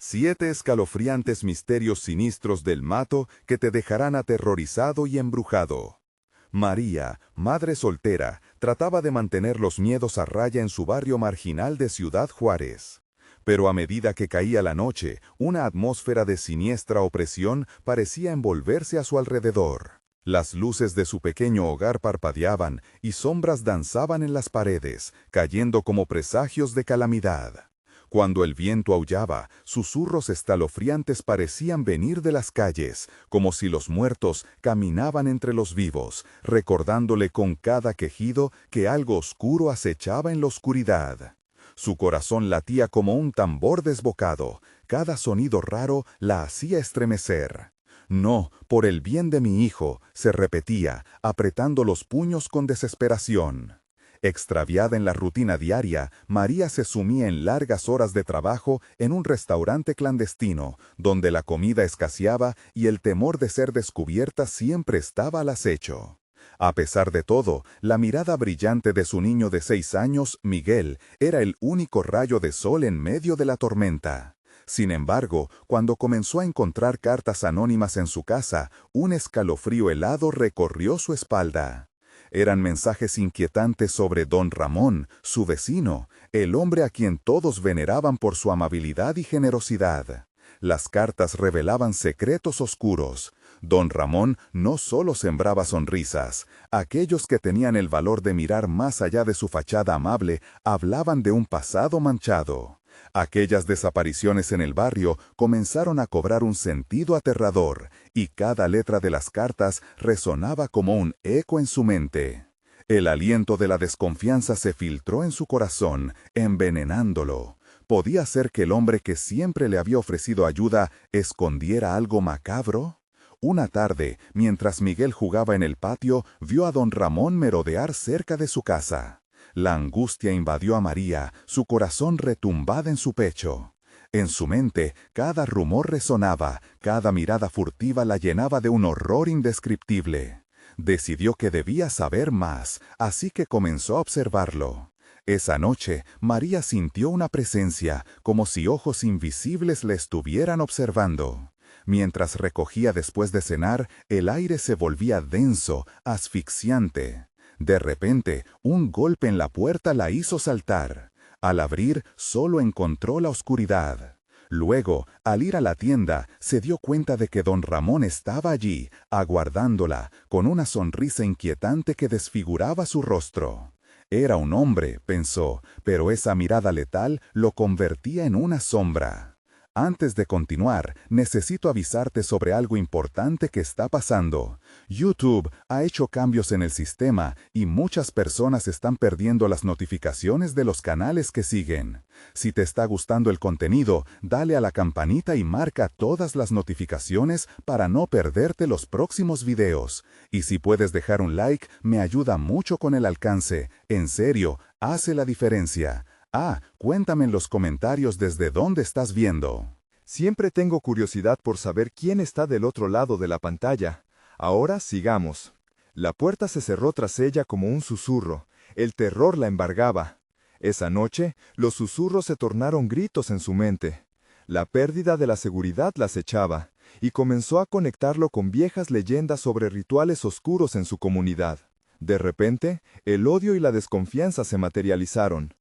7 escalofriantes misterios siniestros del mato que te dejarán aterrorizado y embrujado. María, madre soltera, trataba de mantener los miedos a raya en su barrio marginal de Ciudad Juárez. Pero a medida que caía la noche, una atmósfera de siniestra opresión parecía envolverse a su alrededor. Las luces de su pequeño hogar parpadeaban y sombras danzaban en las paredes, cayendo como presagios de calamidad. Cuando el viento aullaba, susurros escalofriantes parecían venir de las calles, como si los muertos caminaban entre los vivos, recordándole con cada quejido que algo oscuro acechaba en la oscuridad. Su corazón latía como un tambor desbocado, cada sonido raro la hacía estremecer. «No, por el bien de mi hijo», se repetía, apretando los puños con desesperación. Extraviada en la rutina diaria, María se sumía en largas horas de trabajo en un restaurante clandestino, donde la comida escaseaba y el temor de ser descubierta siempre estaba al acecho. A pesar de todo, la mirada brillante de su niño de 6 años, Miguel, era el único rayo de sol en medio de la tormenta. Sin embargo, cuando comenzó a encontrar cartas anónimas en su casa, un escalofrío helado recorrió su espalda. Eran mensajes inquietantes sobre don Ramón, su vecino, el hombre a quien todos veneraban por su amabilidad y generosidad. Las cartas revelaban secretos oscuros. Don Ramón no solo sembraba sonrisas. Aquellos que tenían el valor de mirar más allá de su fachada amable hablaban de un pasado manchado. Aquellas desapariciones en el barrio comenzaron a cobrar un sentido aterrador, y cada letra de las cartas resonaba como un eco en su mente. El aliento de la desconfianza se filtró en su corazón, envenenándolo. ¿Podía ser que el hombre que siempre le había ofrecido ayuda escondiera algo macabro? Una tarde, mientras Miguel jugaba en el patio, vio a don Ramón merodear cerca de su casa. La angustia invadió a María, su corazón retumbaba en su pecho. En su mente, cada rumor resonaba, cada mirada furtiva la llenaba de un horror indescriptible. Decidió que debía saber más, así que comenzó a observarlo. Esa noche, María sintió una presencia, como si ojos invisibles le estuvieran observando. Mientras recogía después de cenar, el aire se volvía denso, asfixiante. De repente, un golpe en la puerta la hizo saltar. Al abrir, solo encontró la oscuridad. Luego, al ir a la tienda, se dio cuenta de que don Ramón estaba allí, aguardándola, con una sonrisa inquietante que desfiguraba su rostro. Era un hombre, pensó, pero esa mirada letal lo convertía en una sombra. Antes de continuar, necesito avisarte sobre algo importante que está pasando. YouTube ha hecho cambios en el sistema y muchas personas están perdiendo las notificaciones de los canales que siguen. Si te está gustando el contenido, dale a la campanita y marca todas las notificaciones para no perderte los próximos videos. Y si puedes dejar un like, me ayuda mucho con el alcance. En serio, hace la diferencia. Cuéntame en los comentarios desde dónde estás viendo. Siempre tengo curiosidad por saber quién está del otro lado de la pantalla. Ahora sigamos. La puerta se cerró tras ella como un susurro. El terror la embargaba. Esa noche, los susurros se tornaron gritos en su mente. La pérdida de la seguridad la acechaba, y comenzó a conectarlo con viejas leyendas sobre rituales oscuros en su comunidad. De repente, el odio y la desconfianza se materializaron.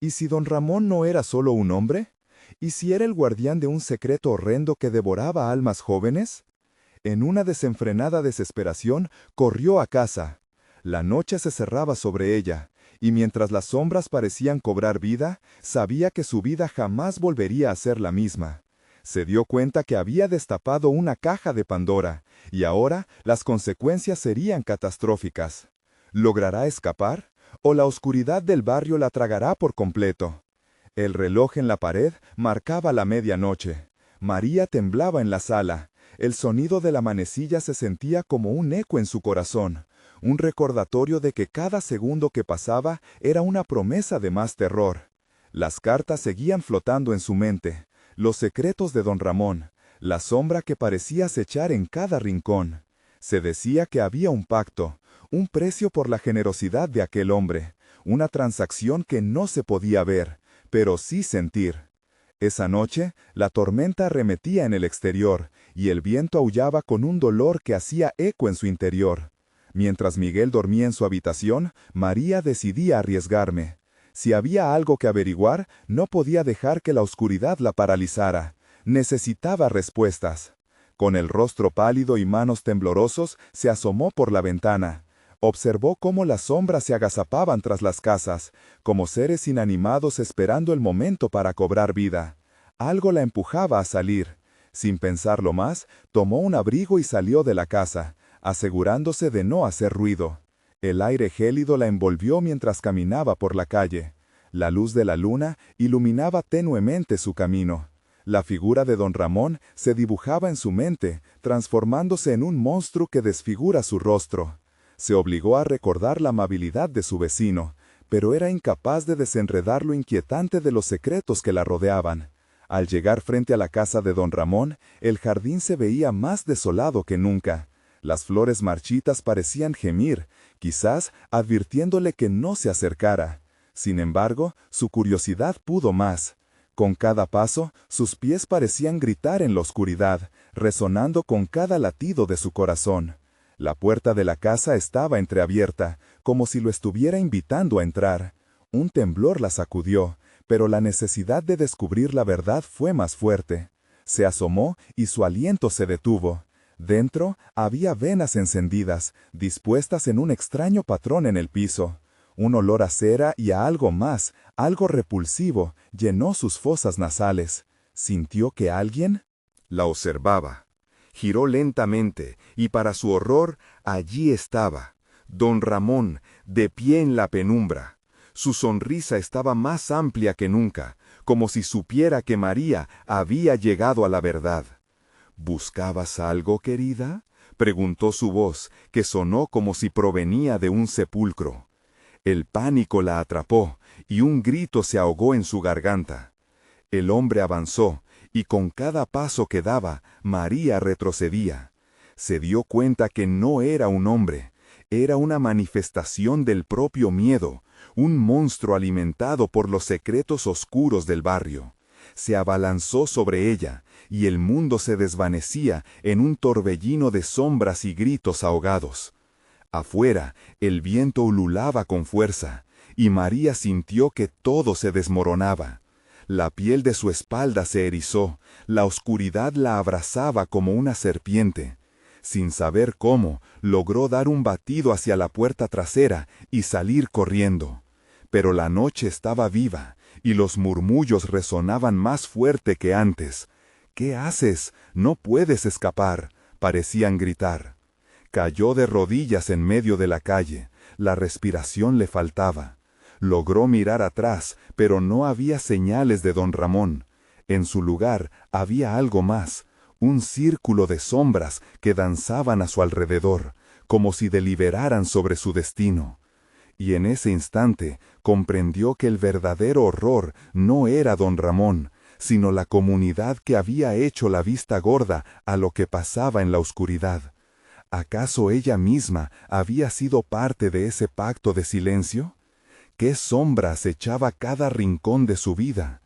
¿Y si don Ramón no era solo un hombre? ¿Y si era el guardián de un secreto horrendo que devoraba almas jóvenes? En una desenfrenada desesperación, corrió a casa. La noche se cerraba sobre ella, y mientras las sombras parecían cobrar vida, sabía que su vida jamás volvería a ser la misma. Se dio cuenta que había destapado una caja de Pandora, y ahora las consecuencias serían catastróficas. ¿Logrará escapar? ¿O la oscuridad del barrio la tragará por completo? El reloj en la pared marcaba la medianoche. María temblaba en la sala. El sonido de la manecilla se sentía como un eco en su corazón, un recordatorio de que cada segundo que pasaba era una promesa de más terror. Las cartas seguían flotando en su mente, los secretos de don Ramón, la sombra que parecía acechar en cada rincón. Se decía que había un pacto, un precio por la generosidad de aquel hombre, una transacción que no se podía ver, pero sí sentir. Esa noche, la tormenta arremetía en el exterior, y el viento aullaba con un dolor que hacía eco en su interior. Mientras Miguel dormía en su habitación, María decidía arriesgarme. Si había algo que averiguar, no podía dejar que la oscuridad la paralizara. Necesitaba respuestas. Con el rostro pálido y manos temblorosos, se asomó por la ventana. Observó cómo las sombras se agazapaban tras las casas, como seres inanimados esperando el momento para cobrar vida. Algo la empujaba a salir. Sin pensarlo más, tomó un abrigo y salió de la casa, asegurándose de no hacer ruido. El aire gélido la envolvió mientras caminaba por la calle. La luz de la luna iluminaba tenuemente su camino. La figura de don Ramón se dibujaba en su mente, transformándose en un monstruo que desfigura su rostro. Se obligó a recordar la amabilidad de su vecino, pero era incapaz de desenredar lo inquietante de los secretos que la rodeaban. Al llegar frente a la casa de don Ramón, el jardín se veía más desolado que nunca. Las flores marchitas parecían gemir, quizás advirtiéndole que no se acercara. Sin embargo, su curiosidad pudo más. Con cada paso, sus pies parecían gritar en la oscuridad, resonando con cada latido de su corazón. La puerta de la casa estaba entreabierta, como si lo estuviera invitando a entrar. Un temblor la sacudió, pero la necesidad de descubrir la verdad fue más fuerte. Se asomó y su aliento se detuvo. Dentro había venas encendidas, dispuestas en un extraño patrón en el piso. Un olor a cera y a algo más, algo repulsivo, llenó sus fosas nasales. ¿Sintió que alguien la observaba? Giró lentamente, y para su horror, allí estaba, don Ramón, de pie en la penumbra. Su sonrisa estaba más amplia que nunca, como si supiera que María había llegado a la verdad. ¿Buscabas algo, querida?, preguntó su voz, que sonó como si provenía de un sepulcro. El pánico la atrapó, y un grito se ahogó en su garganta. El hombre avanzó, y con cada paso que daba, María retrocedía. Se dio cuenta que no era un hombre, era una manifestación del propio miedo, un monstruo alimentado por los secretos oscuros del barrio. Se abalanzó sobre ella, y el mundo se desvanecía en un torbellino de sombras y gritos ahogados. Afuera, el viento ululaba con fuerza, y María sintió que todo se desmoronaba. La piel de su espalda se erizó, la oscuridad la abrazaba como una serpiente. Sin saber cómo, logró dar un batido hacia la puerta trasera y salir corriendo. Pero la noche estaba viva, y los murmullos resonaban más fuerte que antes. «¿Qué haces? No puedes escapar», parecían gritar. Cayó de rodillas en medio de la calle, la respiración le faltaba. Logró mirar atrás, pero no había señales de don Ramón. En su lugar había algo más, un círculo de sombras que danzaban a su alrededor, como si deliberaran sobre su destino. Y en ese instante comprendió que el verdadero horror no era don Ramón, sino la comunidad que había hecho la vista gorda a lo que pasaba en la oscuridad. ¿Acaso ella misma había sido parte de ese pacto de silencio? ¿Qué sombra acechaba cada rincón de su vida?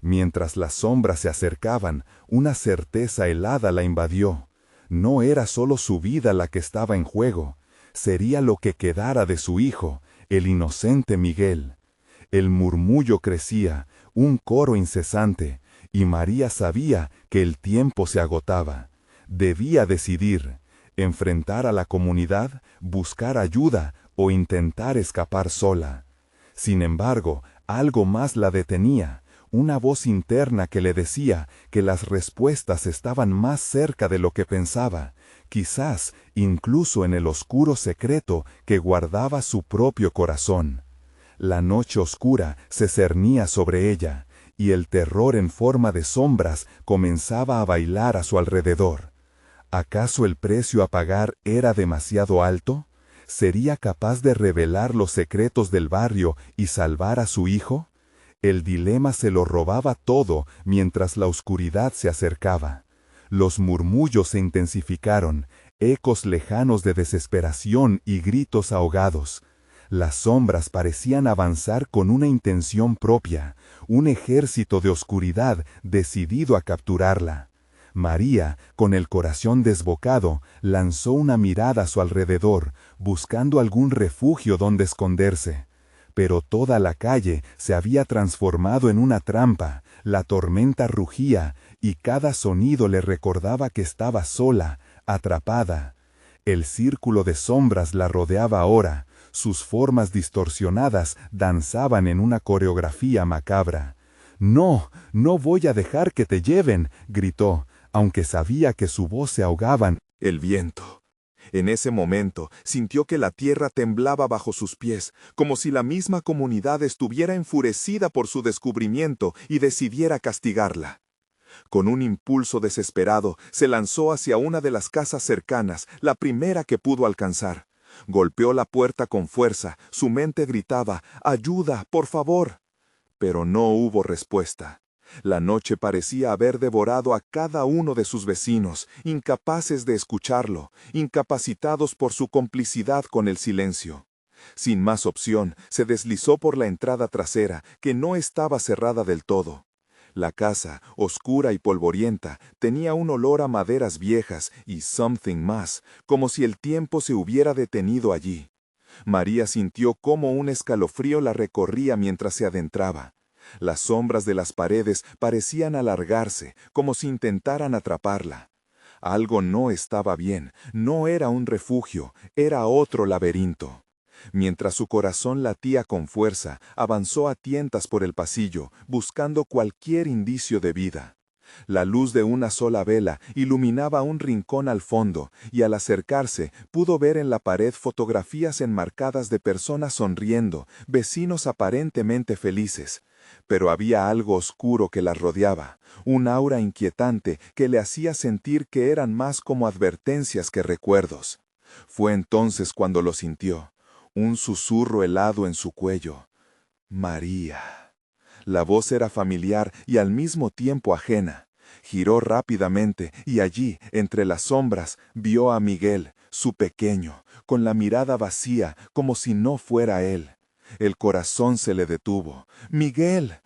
Mientras las sombras se acercaban, una certeza helada la invadió. No era solo su vida la que estaba en juego, sería lo que quedara de su hijo, el inocente Miguel. El murmullo crecía, un coro incesante, y María sabía que el tiempo se agotaba. Debía decidir, enfrentar a la comunidad, buscar ayuda o intentar escapar sola. Sin embargo, algo más la detenía, una voz interna que le decía que las respuestas estaban más cerca de lo que pensaba, quizás incluso en el oscuro secreto que guardaba su propio corazón. La noche oscura se cernía sobre ella, y el terror en forma de sombras comenzaba a bailar a su alrededor. ¿Acaso el precio a pagar era demasiado alto? ¿Sería capaz de revelar los secretos del barrio y salvar a su hijo? El dilema se lo robaba todo mientras la oscuridad se acercaba. Los murmullos se intensificaron, ecos lejanos de desesperación y gritos ahogados. Las sombras parecían avanzar con una intención propia, un ejército de oscuridad decidido a capturarla. María, con el corazón desbocado, lanzó una mirada a su alrededor, buscando algún refugio donde esconderse. Pero toda la calle se había transformado en una trampa, la tormenta rugía, y cada sonido le recordaba que estaba sola, atrapada. El círculo de sombras la rodeaba ahora, sus formas distorsionadas danzaban en una coreografía macabra. «No, no voy a dejar que te lleven», gritó, aunque sabía que su voz se ahogaba en el viento. En ese momento sintió que la tierra temblaba bajo sus pies, como si la misma comunidad estuviera enfurecida por su descubrimiento y decidiera castigarla. Con un impulso desesperado, se lanzó hacia una de las casas cercanas, la primera que pudo alcanzar. Golpeó la puerta con fuerza, su mente gritaba, «¡Ayuda, por favor!». Pero no hubo respuesta. La noche parecía haber devorado a cada uno de sus vecinos, incapaces de escucharlo, incapacitados por su complicidad con el silencio. Sin más opción, se deslizó por la entrada trasera, que no estaba cerrada del todo. La casa, oscura y polvorienta, tenía un olor a maderas viejas y something más, como si el tiempo se hubiera detenido allí. María sintió cómo un escalofrío la recorría mientras se adentraba. Las sombras de las paredes parecían alargarse, como si intentaran atraparla. Algo no estaba bien, no era un refugio, era otro laberinto. Mientras su corazón latía con fuerza, avanzó a tientas por el pasillo, buscando cualquier indicio de vida. La luz de una sola vela iluminaba un rincón al fondo, y al acercarse pudo ver en la pared fotografías enmarcadas de personas sonriendo, vecinos aparentemente felices. Pero había algo oscuro que las rodeaba, un aura inquietante que le hacía sentir que eran más como advertencias que recuerdos. Fue entonces cuando lo sintió, un susurro helado en su cuello. «María». La voz era familiar y al mismo tiempo ajena. Giró rápidamente y allí, entre las sombras, vio a Miguel, su pequeño, con la mirada vacía, como si no fuera él. El corazón se le detuvo. «¡Miguel!».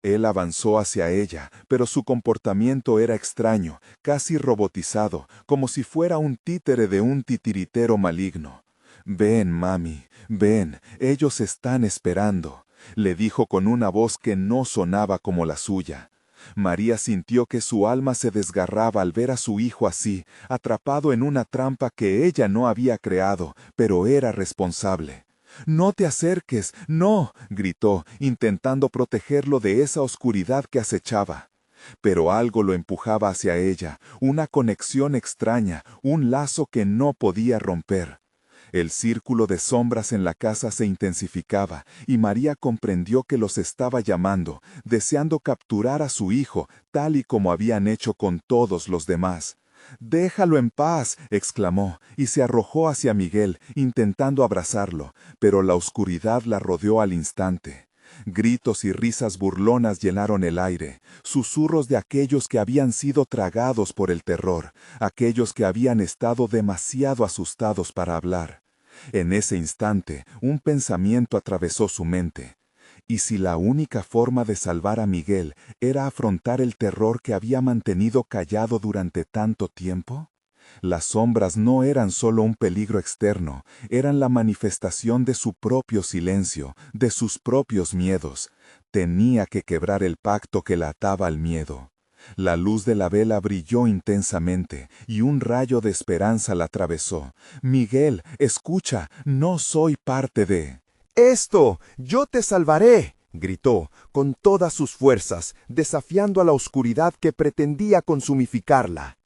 Él avanzó hacia ella, pero su comportamiento era extraño, casi robotizado, como si fuera un títere de un titiritero maligno. «Ven, mami, ven, ellos están esperando», le dijo con una voz que no sonaba como la suya. María sintió que su alma se desgarraba al ver a su hijo así, atrapado en una trampa que ella no había creado, pero era responsable. «¡No te acerques! ¡No!», gritó, intentando protegerlo de esa oscuridad que acechaba. Pero algo lo empujaba hacia ella, una conexión extraña, un lazo que no podía romper. El círculo de sombras en la casa se intensificaba, y María comprendió que los estaba llamando, deseando capturar a su hijo, tal y como habían hecho con todos los demás. «¡Déjalo en paz!», exclamó, y se arrojó hacia Miguel, intentando abrazarlo, pero la oscuridad la rodeó al instante. Gritos y risas burlonas llenaron el aire, susurros de aquellos que habían sido tragados por el terror, aquellos que habían estado demasiado asustados para hablar. En ese instante, un pensamiento atravesó su mente. ¿Y si la única forma de salvar a Miguel era afrontar el terror que había mantenido callado durante tanto tiempo? Las sombras no eran solo un peligro externo, eran la manifestación de su propio silencio, de sus propios miedos. Tenía que quebrar el pacto que la ataba al miedo. La luz de la vela brilló intensamente, y un rayo de esperanza la atravesó. «Miguel, escucha, no soy parte de...». «¡Esto! ¡Yo te salvaré!», gritó, con todas sus fuerzas, desafiando a la oscuridad que pretendía consumificarla.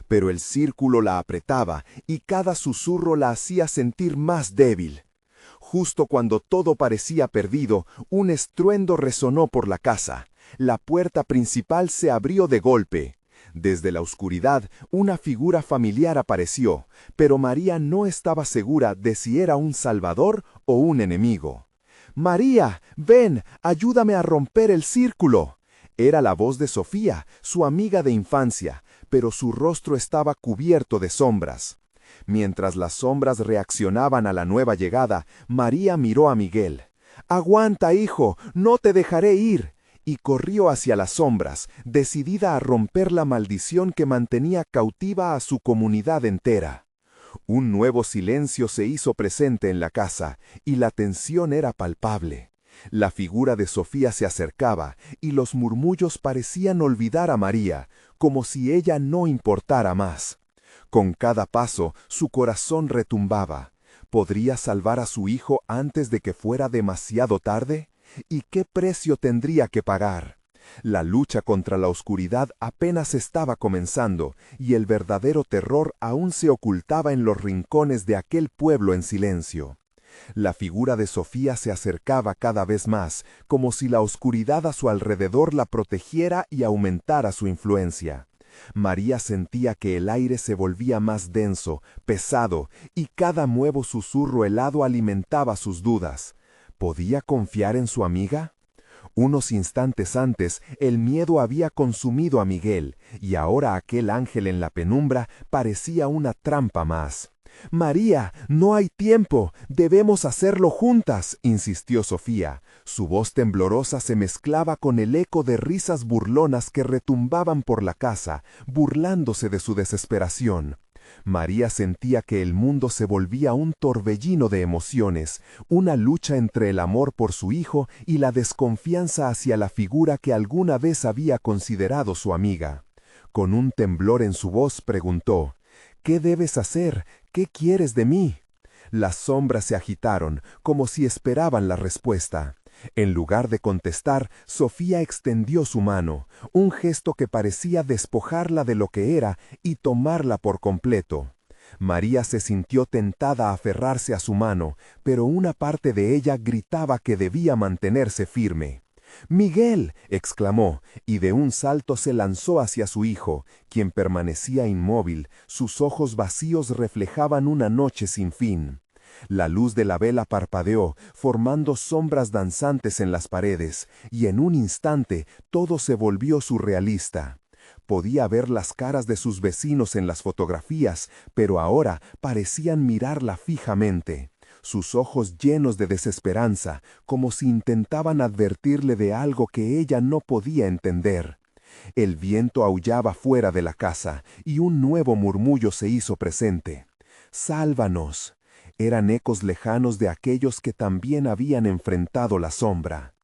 Pero el círculo la apretaba, y cada susurro la hacía sentir más débil. Justo cuando todo parecía perdido, un estruendo resonó por la casa. La puerta principal se abrió de golpe. Desde la oscuridad, una figura familiar apareció, pero María no estaba segura de si era un salvador o un enemigo. «María, ven, ayúdame a romper el círculo». Era la voz de Sofía, su amiga de infancia, pero su rostro estaba cubierto de sombras. Mientras las sombras reaccionaban a la nueva llegada, María miró a Miguel. «Aguanta, hijo, no te dejaré ir», y corrió hacia las sombras, decidida a romper la maldición que mantenía cautiva a su comunidad entera. Un nuevo silencio se hizo presente en la casa, y la tensión era palpable. La figura de Sofía se acercaba, y los murmullos parecían olvidar a María, como si ella no importara más. Con cada paso, su corazón retumbaba. ¿Podría salvar a su hijo antes de que fuera demasiado tarde? ¿Y qué precio tendría que pagar? La lucha contra la oscuridad apenas estaba comenzando, y el verdadero terror aún se ocultaba en los rincones de aquel pueblo en silencio. La figura de Sofía se acercaba cada vez más, como si la oscuridad a su alrededor la protegiera y aumentara su influencia. María sentía que el aire se volvía más denso, pesado, y cada nuevo susurro helado alimentaba sus dudas. ¿Podía confiar en su amiga? Unos instantes antes, el miedo había consumido a Miguel, y ahora aquel ángel en la penumbra parecía una trampa más. «María, no hay tiempo, debemos hacerlo juntas», insistió Sofía. Su voz temblorosa se mezclaba con el eco de risas burlonas que retumbaban por la casa, burlándose de su desesperación. María sentía que el mundo se volvía un torbellino de emociones, una lucha entre el amor por su hijo y la desconfianza hacia la figura que alguna vez había considerado su amiga. Con un temblor en su voz preguntó: «¿Qué debes hacer? ¿Qué quieres de mí?». Las sombras se agitaron, como si esperaban la respuesta. En lugar de contestar, Sofía extendió su mano, un gesto que parecía despojarla de lo que era y tomarla por completo. María se sintió tentada a aferrarse a su mano, pero una parte de ella gritaba que debía mantenerse firme. «¡Miguel!», exclamó, y de un salto se lanzó hacia su hijo, quien permanecía inmóvil, sus ojos vacíos reflejaban una noche sin fin. La luz de la vela parpadeó, formando sombras danzantes en las paredes, y en un instante todo se volvió surrealista. Podía ver las caras de sus vecinos en las fotografías, pero ahora parecían mirarla fijamente. Sus ojos llenos de desesperanza, como si intentaban advertirle de algo que ella no podía entender. El viento aullaba fuera de la casa, y un nuevo murmullo se hizo presente. «¡Sálvanos!». Eran ecos lejanos de aquellos que también habían enfrentado la sombra.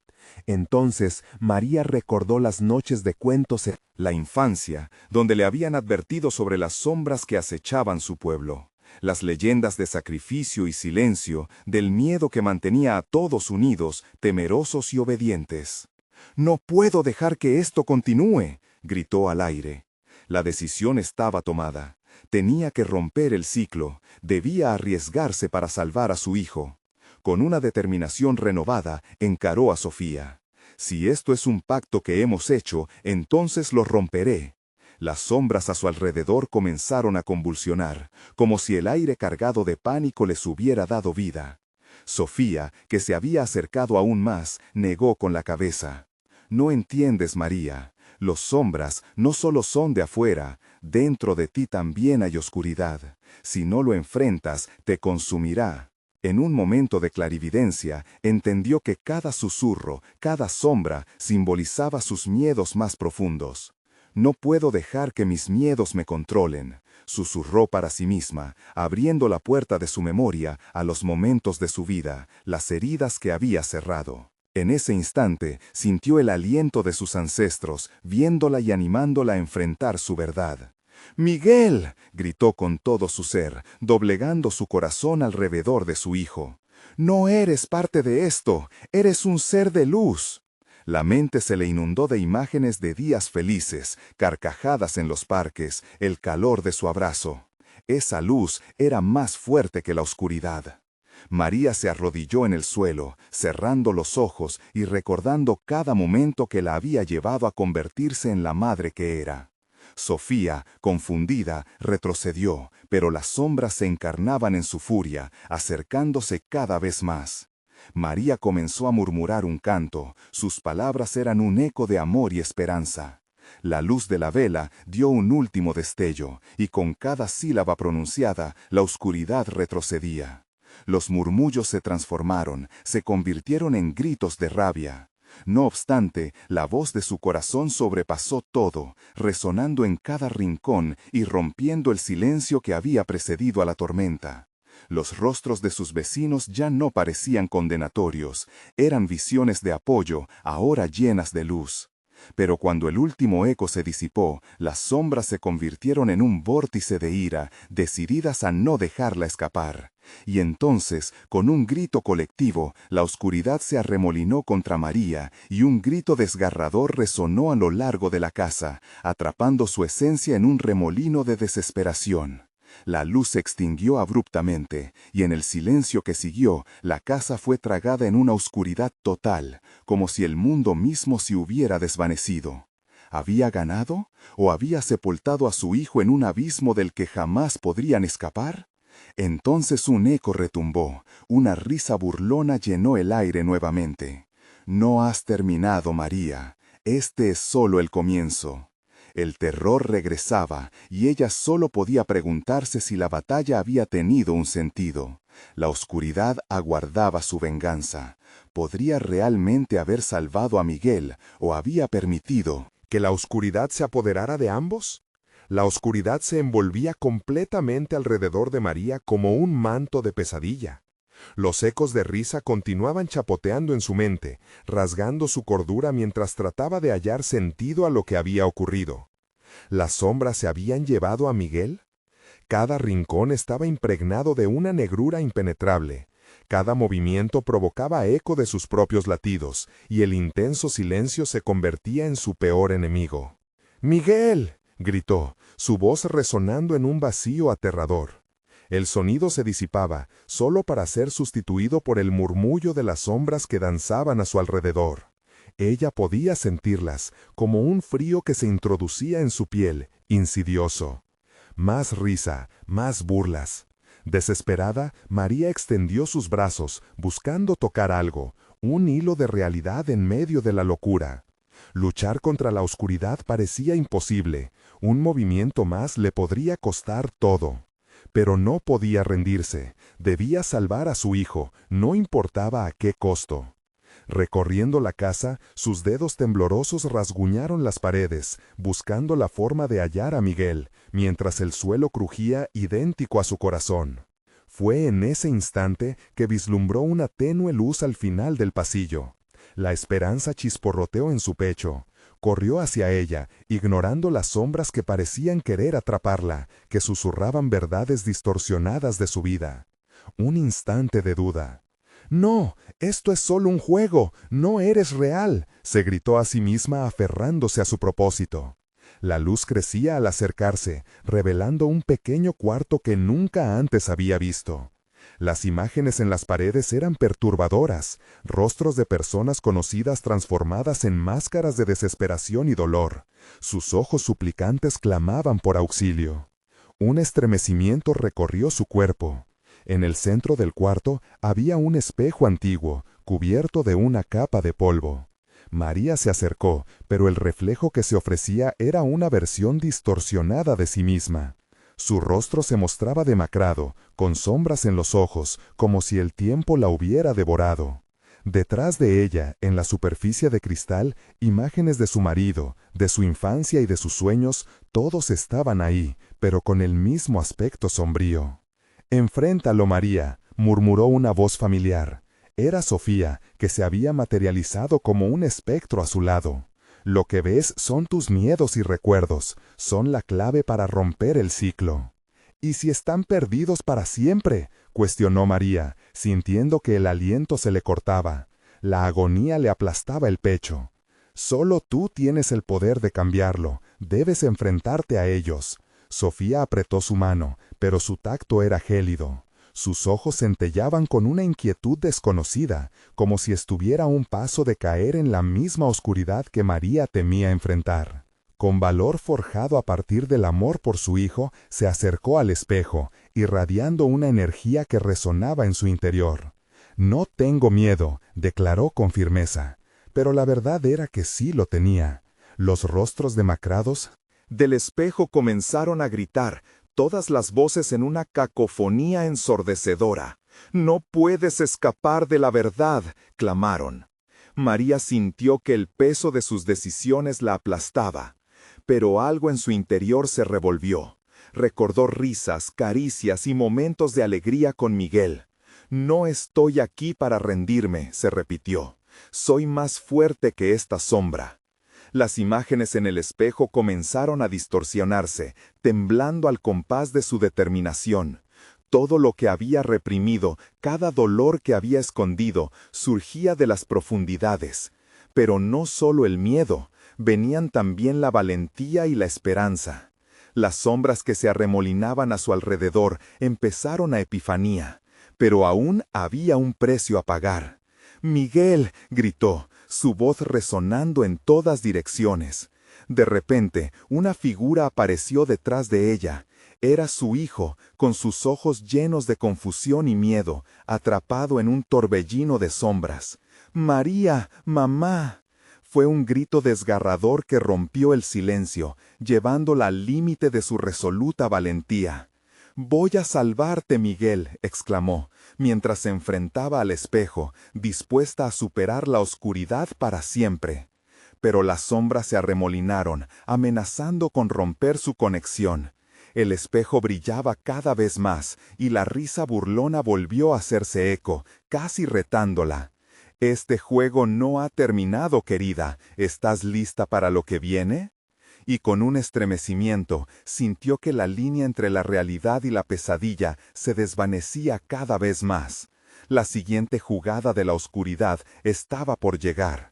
Entonces María recordó las noches de cuentos en La infancia, donde le habían advertido sobre las sombras que acechaban su pueblo. Las leyendas de sacrificio y silencio, del miedo que mantenía a todos unidos, temerosos y obedientes. «No puedo dejar que esto continúe», gritó al aire. La decisión estaba tomada. Tenía que romper el ciclo, debía arriesgarse para salvar a su hijo. Con una determinación renovada, encaró a Sofía. «Si esto es un pacto que hemos hecho, entonces lo romperé». Las sombras a su alrededor comenzaron a convulsionar, como si el aire cargado de pánico les hubiera dado vida. Sofía, que se había acercado aún más, negó con la cabeza. «No entiendes, María. Los sombras no solo son de afuera, dentro de ti también hay oscuridad. Si no lo enfrentas, te consumirá». En un momento de clarividencia, entendió que cada susurro, cada sombra, simbolizaba sus miedos más profundos. «No puedo dejar que mis miedos me controlen», susurró para sí misma, abriendo la puerta de su memoria a los momentos de su vida, las heridas que había cerrado. En ese instante sintió el aliento de sus ancestros, viéndola y animándola a enfrentar su verdad. «¡Miguel!», gritó con todo su ser, doblegando su corazón alrededor de su hijo. «No eres parte de esto, eres un ser de luz». La mente se le inundó de imágenes de días felices, carcajadas en los parques, el calor de su abrazo. Esa luz era más fuerte que la oscuridad. María se arrodilló en el suelo, cerrando los ojos y recordando cada momento que la había llevado a convertirse en la madre que era. Sofía, confundida, retrocedió, pero las sombras se encarnaban en su furia, acercándose cada vez más. María comenzó a murmurar un canto, sus palabras eran un eco de amor y esperanza. La luz de la vela dio un último destello, y con cada sílaba pronunciada, la oscuridad retrocedía. Los murmullos se transformaron, se convirtieron en gritos de rabia. No obstante, la voz de su corazón sobrepasó todo, resonando en cada rincón y rompiendo el silencio que había precedido a la tormenta. Los rostros de sus vecinos ya no parecían condenatorios, eran visiones de apoyo, ahora llenas de luz. Pero cuando el último eco se disipó, las sombras se convirtieron en un vórtice de ira, decididas a no dejarla escapar. Y entonces, con un grito colectivo, la oscuridad se arremolinó contra María, y un grito desgarrador resonó a lo largo de la casa, atrapando su esencia en un remolino de desesperación. La luz se extinguió abruptamente, y en el silencio que siguió, la casa fue tragada en una oscuridad total, como si el mundo mismo se hubiera desvanecido. ¿Había ganado? ¿O había sepultado a su hijo en un abismo del que jamás podrían escapar? Entonces un eco retumbó, una risa burlona llenó el aire nuevamente. «No has terminado, María. Este es solo el comienzo». El terror regresaba, y ella solo podía preguntarse si la batalla había tenido un sentido. La oscuridad aguardaba su venganza. ¿Podría realmente haber salvado a Miguel, o había permitido ¿Que la oscuridad se apoderara de ambos? La oscuridad se envolvía completamente alrededor de María como un manto de pesadilla. Los ecos de risa continuaban chapoteando en su mente, rasgando su cordura mientras trataba de hallar sentido a lo que había ocurrido. ¿Las sombras se habían llevado a Miguel? Cada rincón estaba impregnado de una negrura impenetrable. Cada movimiento provocaba eco de sus propios latidos, y el intenso silencio se convertía en su peor enemigo. «¡Miguel!», gritó, su voz resonando en un vacío aterrador. El sonido se disipaba, solo para ser sustituido por el murmullo de las sombras que danzaban a su alrededor. Ella podía sentirlas, como un frío que se introducía en su piel, insidioso. Más risa, más burlas. Desesperada, María extendió sus brazos, buscando tocar algo, un hilo de realidad en medio de la locura. Luchar contra la oscuridad parecía imposible, un movimiento más le podría costar todo. Pero no podía rendirse, debía salvar a su hijo, no importaba a qué costo. Recorriendo la casa, sus dedos temblorosos rasguñaron las paredes, buscando la forma de hallar a Miguel, mientras el suelo crujía idéntico a su corazón. Fue en ese instante que vislumbró una tenue luz al final del pasillo. La esperanza chisporroteó en su pecho. Corrió hacia ella, ignorando las sombras que parecían querer atraparla, que susurraban verdades distorsionadas de su vida. Un instante de duda. «No, esto es solo un juego, no eres real», se gritó a sí misma aferrándose a su propósito. La luz crecía al acercarse, revelando un pequeño cuarto que nunca antes había visto. Las imágenes en las paredes eran perturbadoras, rostros de personas conocidas transformadas en máscaras de desesperación y dolor. Sus ojos suplicantes clamaban por auxilio. Un estremecimiento recorrió su cuerpo. En el centro del cuarto había un espejo antiguo, cubierto de una capa de polvo. María se acercó, pero el reflejo que se ofrecía era una versión distorsionada de sí misma. Su rostro se mostraba demacrado, con sombras en los ojos, como si el tiempo la hubiera devorado. Detrás de ella, en la superficie de cristal, imágenes de su marido, de su infancia y de sus sueños, todos estaban ahí, pero con el mismo aspecto sombrío. «Enfréntalo, María», murmuró una voz familiar. Era Sofía, que se había materializado como un espectro a su lado. «Lo que ves son tus miedos y recuerdos, son la clave para romper el ciclo». «¿Y si están perdidos para siempre?», cuestionó María, sintiendo que el aliento se le cortaba. La agonía le aplastaba el pecho. «Solo tú tienes el poder de cambiarlo, debes enfrentarte a ellos». Sofía apretó su mano, pero su tacto era gélido. Sus ojos centellaban con una inquietud desconocida, como si estuviera a un paso de caer en la misma oscuridad que María temía enfrentar. Con valor forjado a partir del amor por su hijo, se acercó al espejo, irradiando una energía que resonaba en su interior. «No tengo miedo», declaró con firmeza. Pero la verdad era que sí lo tenía. ¿Los rostros demacrados? Del espejo comenzaron a gritar, todas las voces en una cacofonía ensordecedora. «No puedes escapar de la verdad», clamaron. María sintió que el peso de sus decisiones la aplastaba, pero algo en su interior se revolvió. Recordó risas, caricias y momentos de alegría con Miguel. «No estoy aquí para rendirme», se repitió. «Soy más fuerte que esta sombra». Las imágenes en el espejo comenzaron a distorsionarse, temblando al compás de su determinación. Todo lo que había reprimido, cada dolor que había escondido, surgía de las profundidades. Pero no solo el miedo, venían también la valentía y la esperanza. Las sombras que se arremolinaban a su alrededor empezaron a epifanía, pero aún había un precio a pagar. «Miguel», gritó, su voz resonando en todas direcciones. De repente, una figura apareció detrás de ella. Era su hijo, con sus ojos llenos de confusión y miedo, atrapado en un torbellino de sombras. «María, mamá». Fue un grito desgarrador que rompió el silencio, llevándola al límite de su resoluta valentía. «Voy a salvarte, Miguel», exclamó, mientras se enfrentaba al espejo, dispuesta a superar la oscuridad para siempre. Pero las sombras se arremolinaron, amenazando con romper su conexión. El espejo brillaba cada vez más, y la risa burlona volvió a hacerse eco, casi retándola. «Este juego no ha terminado, querida. ¿Estás lista para lo que viene?» Y con un estremecimiento, sintió que la línea entre la realidad y la pesadilla se desvanecía cada vez más. La siguiente jugada de la oscuridad estaba por llegar.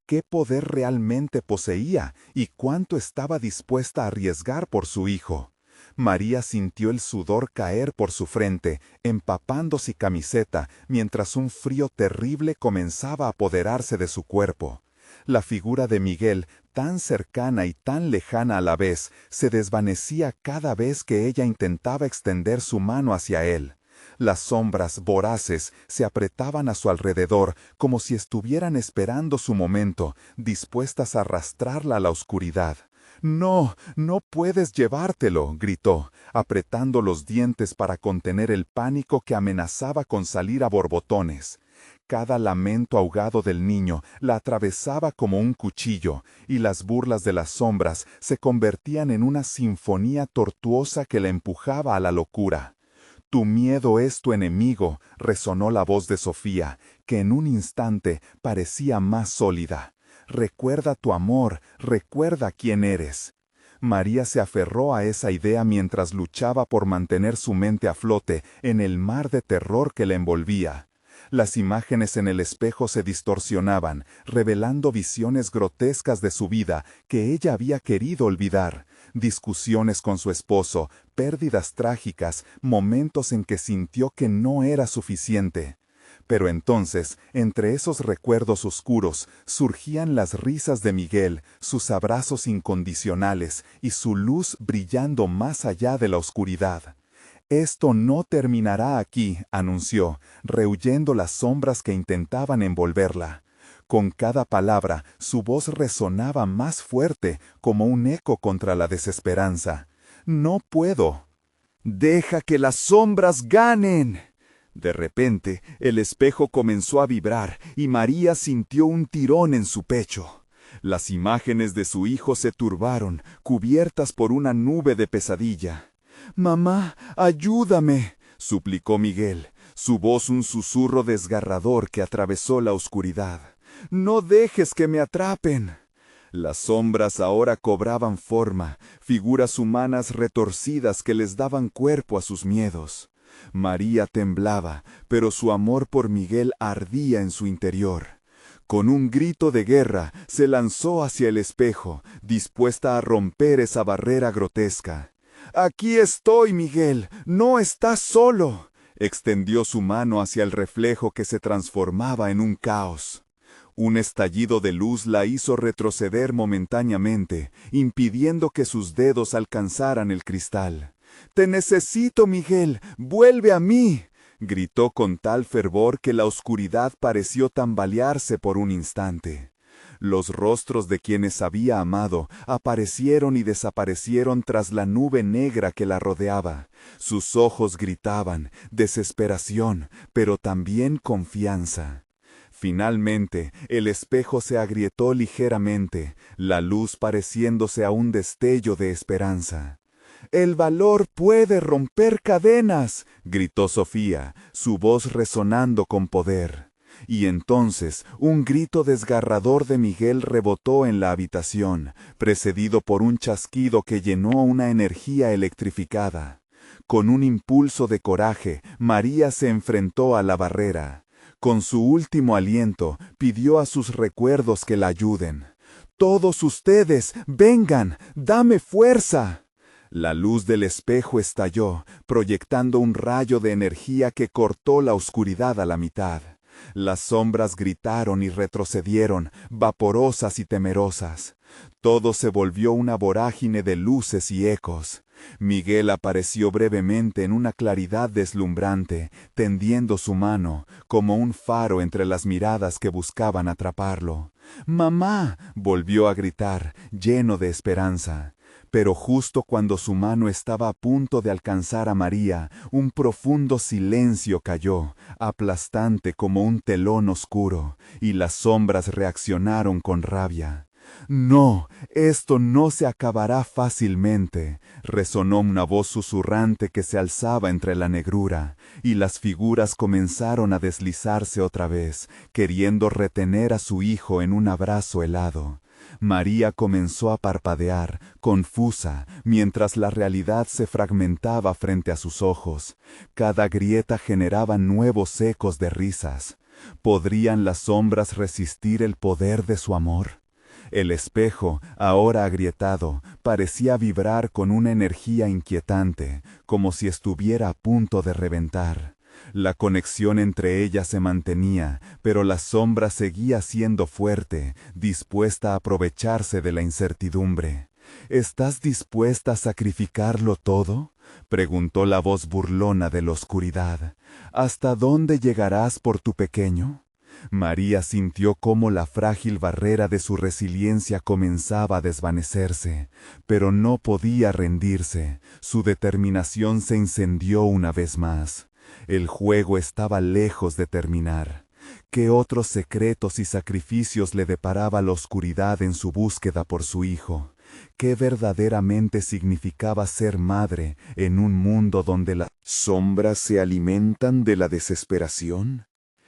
¿Qué poder realmente poseía y cuánto estaba dispuesta a arriesgar por su hijo? María sintió el sudor caer por su frente, empapando su camiseta, mientras un frío terrible comenzaba a apoderarse de su cuerpo. La figura de Miguel, tan cercana y tan lejana a la vez, se desvanecía cada vez que ella intentaba extender su mano hacia él. Las sombras voraces se apretaban a su alrededor como si estuvieran esperando su momento, dispuestas a arrastrarla a la oscuridad. «No, no puedes llevártelo», gritó, apretando los dientes para contener el pánico que amenazaba con salir a borbotones. Cada lamento ahogado del niño la atravesaba como un cuchillo, y las burlas de las sombras se convertían en una sinfonía tortuosa que la empujaba a la locura. «Tu miedo es tu enemigo», resonó la voz de Sofía, que en un instante parecía más sólida. «Recuerda tu amor, recuerda quién eres». María se aferró a esa idea mientras luchaba por mantener su mente a flote en el mar de terror que la envolvía. Las imágenes en el espejo se distorsionaban, revelando visiones grotescas de su vida que ella había querido olvidar. Discusiones con su esposo, pérdidas trágicas, momentos en que sintió que no era suficiente. Pero entonces, entre esos recuerdos oscuros, surgían las risas de Miguel, sus abrazos incondicionales y su luz brillando más allá de la oscuridad. «Esto no terminará aquí», anunció, rehuyendo las sombras que intentaban envolverla. Con cada palabra, su voz resonaba más fuerte, como un eco contra la desesperanza. «No puedo». «Deja que las sombras ganen». De repente, el espejo comenzó a vibrar y María sintió un tirón en su pecho. Las imágenes de su hijo se turbaron, cubiertas por una nube de pesadilla. «Mamá, ayúdame», suplicó Miguel, su voz un susurro desgarrador que atravesó la oscuridad. «No dejes que me atrapen». Las sombras ahora cobraban forma, figuras humanas retorcidas que les daban cuerpo a sus miedos. María temblaba, pero su amor por Miguel ardía en su interior. Con un grito de guerra, se lanzó hacia el espejo, dispuesta a romper esa barrera grotesca. «Aquí estoy, Miguel, no estás solo». Extendió su mano hacia el reflejo que se transformaba en un caos. Un estallido de luz la hizo retroceder momentáneamente, impidiendo que sus dedos alcanzaran el cristal. «Te necesito, Miguel, vuelve a mí», gritó con tal fervor que la oscuridad pareció tambalearse por un instante. Los rostros de quienes había amado aparecieron y desaparecieron tras la nube negra que la rodeaba. Sus ojos gritaban desesperación, pero también confianza. Finalmente, el espejo se agrietó ligeramente, la luz pareciéndose a un destello de esperanza. «El valor puede romper cadenas», gritó Sofía, su voz resonando con poder. Y entonces un grito desgarrador de Miguel rebotó en la habitación, precedido por un chasquido que llenó una energía electrificada. Con un impulso de coraje, María se enfrentó a la barrera. Con su último aliento, pidió a sus recuerdos que la ayuden. «Todos ustedes, vengan, dame fuerza». La luz del espejo estalló, proyectando un rayo de energía que cortó la oscuridad a la mitad. Las sombras gritaron y retrocedieron, vaporosas y temerosas. Todo se volvió una vorágine de luces y ecos. Miguel apareció brevemente en una claridad deslumbrante, tendiendo su mano, como un faro entre las miradas que buscaban atraparlo. «¡Mamá!», volvió a gritar, lleno de esperanza. Pero justo cuando su mano estaba a punto de alcanzar a María, un profundo silencio cayó, aplastante como un telón oscuro, y las sombras reaccionaron con rabia. «No, esto no se acabará fácilmente», resonó una voz susurrante que se alzaba entre la negrura, y las figuras comenzaron a deslizarse otra vez, queriendo retener a su hijo en un abrazo helado. María comenzó a parpadear, confusa, mientras la realidad se fragmentaba frente a sus ojos. Cada grieta generaba nuevos ecos de risas. ¿Podrían las sombras resistir el poder de su amor? El espejo, ahora agrietado, parecía vibrar con una energía inquietante, como si estuviera a punto de reventar. La conexión entre ellas se mantenía, pero la sombra seguía siendo fuerte, dispuesta a aprovecharse de la incertidumbre. «¿Estás dispuesta a sacrificarlo todo?», preguntó la voz burlona de la oscuridad. «¿Hasta dónde llegarás por tu pequeño?». María sintió cómo la frágil barrera de su resiliencia comenzaba a desvanecerse, pero no podía rendirse. Su determinación se incendió una vez más. El juego estaba lejos de terminar. ¿Qué otros secretos y sacrificios le deparaba la oscuridad en su búsqueda por su hijo? ¿Qué verdaderamente significaba ser madre en un mundo donde las sombras se alimentan de la desesperación?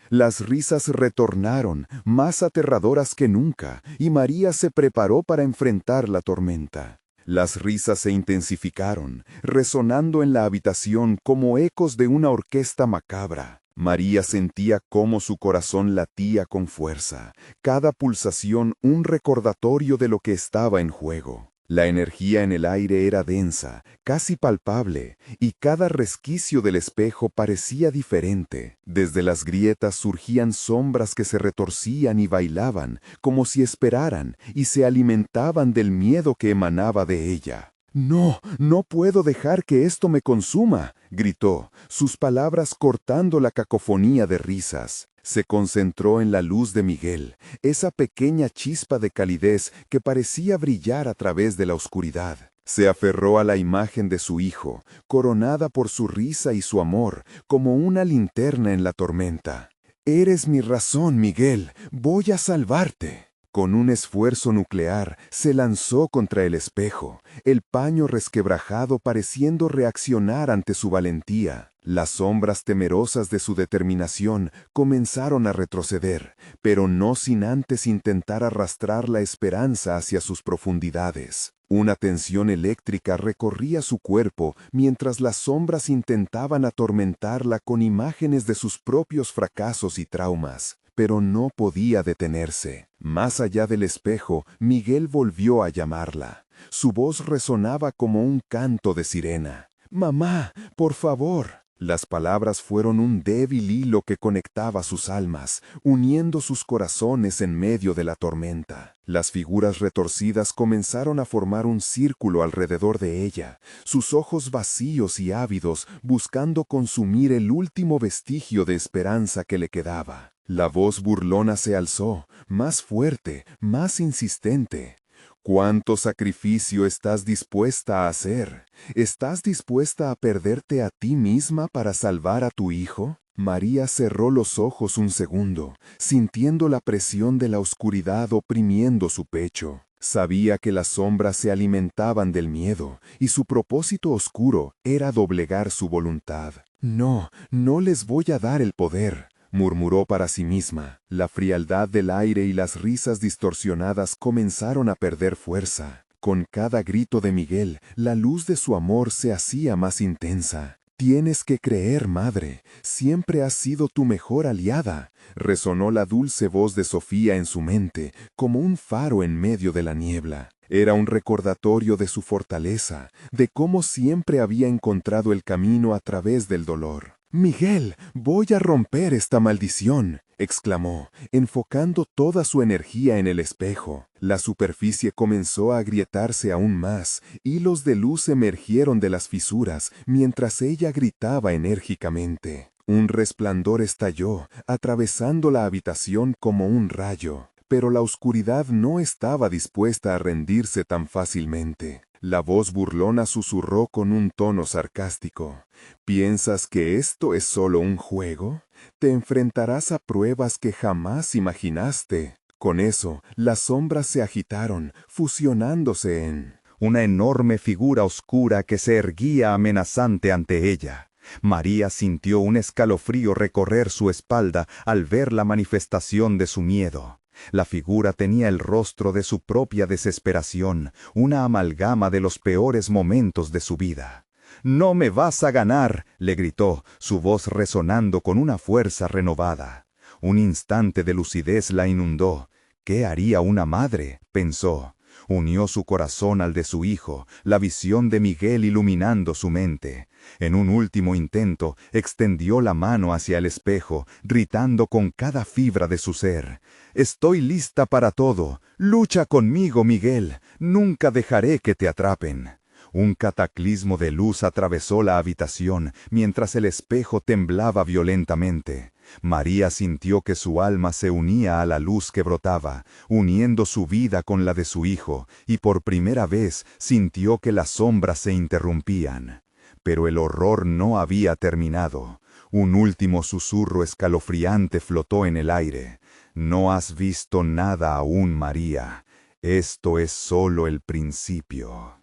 Las risas retornaron, más aterradoras que nunca, y María se preparó para enfrentar la tormenta. Las risas se intensificaron, resonando en la habitación como ecos de una orquesta macabra. María sentía cómo su corazón latía con fuerza, cada pulsación un recordatorio de lo que estaba en juego. La energía en el aire era densa, casi palpable, y cada resquicio del espejo parecía diferente. Desde las grietas surgían sombras que se retorcían y bailaban, como si esperaran, y se alimentaban del miedo que emanaba de ella. «No, no puedo dejar que esto me consuma», gritó, sus palabras cortando la cacofonía de risas. Se concentró en la luz de Miguel, esa pequeña chispa de calidez que parecía brillar a través de la oscuridad. Se aferró a la imagen de su hijo, coronada por su risa y su amor, como una linterna en la tormenta. «Eres mi razón, Miguel, voy a salvarte». Con un esfuerzo nuclear, se lanzó contra el espejo, el paño resquebrajado pareciendo reaccionar ante su valentía. Las sombras temerosas de su determinación comenzaron a retroceder, pero no sin antes intentar arrastrar la esperanza hacia sus profundidades. Una tensión eléctrica recorría su cuerpo mientras las sombras intentaban atormentarla con imágenes de sus propios fracasos y traumas. Pero no podía detenerse. Más allá del espejo, Miguel volvió a llamarla. Su voz resonaba como un canto de sirena. «Mamá, por favor». Las palabras fueron un débil hilo que conectaba sus almas, uniendo sus corazones en medio de la tormenta. Las figuras retorcidas comenzaron a formar un círculo alrededor de ella, sus ojos vacíos y ávidos buscando consumir el último vestigio de esperanza que le quedaba. La voz burlona se alzó, más fuerte, más insistente. ¿Cuánto sacrificio estás dispuesta a hacer? ¿Estás dispuesta a perderte a ti misma para salvar a tu hijo? María cerró los ojos un segundo, sintiendo la presión de la oscuridad oprimiendo su pecho. Sabía que las sombras se alimentaban del miedo, y su propósito oscuro era doblegar su voluntad. No, no les voy a dar el poder, murmuró para sí misma. La frialdad del aire y las risas distorsionadas comenzaron a perder fuerza. Con cada grito de Miguel, la luz de su amor se hacía más intensa. Tienes que creer, madre, siempre has sido tu mejor aliada, resonó la dulce voz de Sofía en su mente, como un faro en medio de la niebla. Era un recordatorio de su fortaleza, de cómo siempre había encontrado el camino a través del dolor. «Miguel, voy a romper esta maldición», exclamó, enfocando toda su energía en el espejo. La superficie comenzó a agrietarse aún más, hilos de luz emergieron de las fisuras, mientras ella gritaba enérgicamente. Un resplandor estalló, atravesando la habitación como un rayo. Pero la oscuridad no estaba dispuesta a rendirse tan fácilmente. La voz burlona susurró con un tono sarcástico. ¿Piensas que esto es solo un juego? Te enfrentarás a pruebas que jamás imaginaste. Con eso, las sombras se agitaron, fusionándose en una enorme figura oscura que se erguía amenazante ante ella. María sintió un escalofrío recorrer su espalda al ver la manifestación de su miedo. La figura tenía el rostro de su propia desesperación, una amalgama de los peores momentos de su vida. «No me vas a ganar», le gritó, su voz resonando con una fuerza renovada. Un instante de lucidez la inundó. «¿Qué haría una madre?», pensó. Unió su corazón al de su hijo, la visión de Miguel iluminando su mente. En un último intento, extendió la mano hacia el espejo, gritando con cada fibra de su ser. «Estoy lista para todo. Lucha conmigo, Miguel. Nunca dejaré que te atrapen». Un cataclismo de luz atravesó la habitación, mientras el espejo temblaba violentamente. María sintió que su alma se unía a la luz que brotaba, uniendo su vida con la de su hijo, y por primera vez sintió que las sombras se interrumpían. Pero el horror no había terminado. Un último susurro escalofriante flotó en el aire. «No has visto nada aún, María. Esto es solo el principio».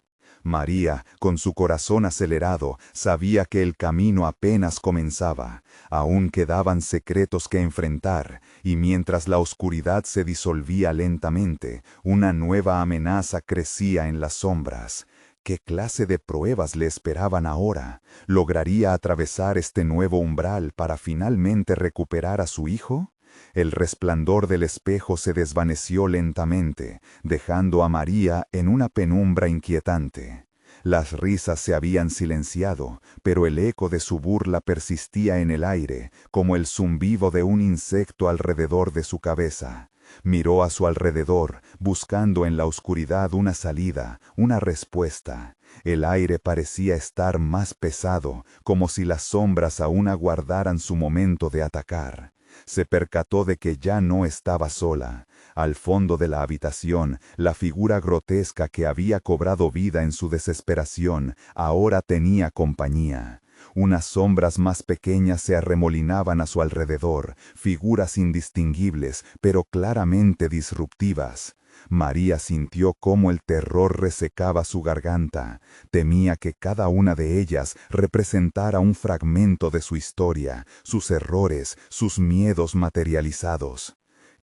María, con su corazón acelerado, sabía que el camino apenas comenzaba. Aún quedaban secretos que enfrentar, y mientras la oscuridad se disolvía lentamente, una nueva amenaza crecía en las sombras. ¿Qué clase de pruebas le esperaban ahora? ¿Lograría atravesar este nuevo umbral para finalmente recuperar a su hijo? El resplandor del espejo se desvaneció lentamente, dejando a María en una penumbra inquietante. Las risas se habían silenciado, pero el eco de su burla persistía en el aire, como el zumbido de un insecto alrededor de su cabeza. Miró a su alrededor, buscando en la oscuridad una salida, una respuesta. El aire parecía estar más pesado, como si las sombras aún aguardaran su momento de atacar. Se percató de que ya no estaba sola. Al fondo de la habitación, la figura grotesca que había cobrado vida en su desesperación, ahora tenía compañía. Unas sombras más pequeñas se arremolinaban a su alrededor, figuras indistinguibles, pero claramente disruptivas. María sintió cómo el terror resecaba su garganta. Temía que cada una de ellas representara un fragmento de su historia, sus errores, sus miedos materializados.